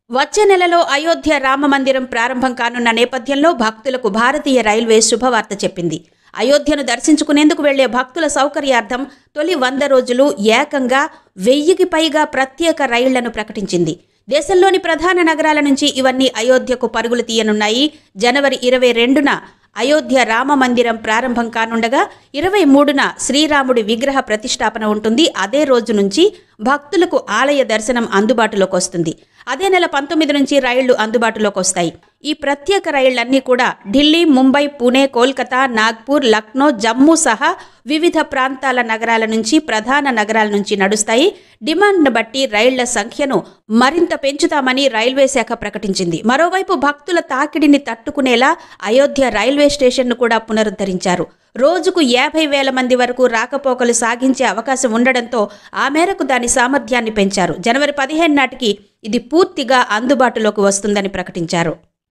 వచ్చే నెలలో అయోధ్య రామ మందిరం ప్రారంభం కానున్న నేపథ్యంలో భక్తులకు భారతీయ రైల్వే శుభవార్త చెప్పింది. అయోధ్యను దర్శించుకునేందుకు వెళ్లే భక్తుల సౌకర్యార్థం తొలి 100 రోజులు ఏకంగా 1000కి పైగా ప్రత్యేక రైళ్లను ప్రకటించింది. దేశంలోని ప్రధాన నగరాల నుంచి ఇవన్నీ అయోధ్యకు పరుగులు తీయనున్నాయి. జనవరి 22న అయోధ్య రామ మందిరం ప్రారంభం కానుండగా 23న శ్రీరాముడి విగ్రహ ప్రతిష్టాపన ఉంటుంది. అదే రోజు నుంచి భక్తులకు ఆలయ దర్శనం అందుబాటులోకి వస్తుంది. అదే నెల 19 నుంచి రైళ్లు అందుబాటులోకి వస్తాయి. ఈ ప్రత్యేక రైళ్లన్నీ కూడా ఢిల్లీ, ముంబై, పుణే, కోల్కతా, నాగ్పూర్, లక్నో, జమ్మూ సహా వివిధ ప్రాంతాల నగరాల నుంచి, ప్రధాన నగరాల నుంచి నడుస్తాయి. డిమాండ్ను బట్టి రైళ్ల సంఖ్యను మరింత పెంచుతామని రైల్వే శాఖ ప్రకటించింది. మరోవైపు భక్తుల తాకిడిని తట్టుకునేలా అయోధ్య రైల్వే స్టేషన్ను కూడా పునరుద్ధరించారు. రోజుకు 50,000 మంది వరకు రాకపోకలు సాగించే అవకాశం ఉండడంతో ఆ మేరకు దాని సామర్థ్యాన్ని పెంచారు. జనవరి 15 నాటికి ఇది పూర్తిగా అందుబాటులోకి వస్తుందని ప్రకటించారు.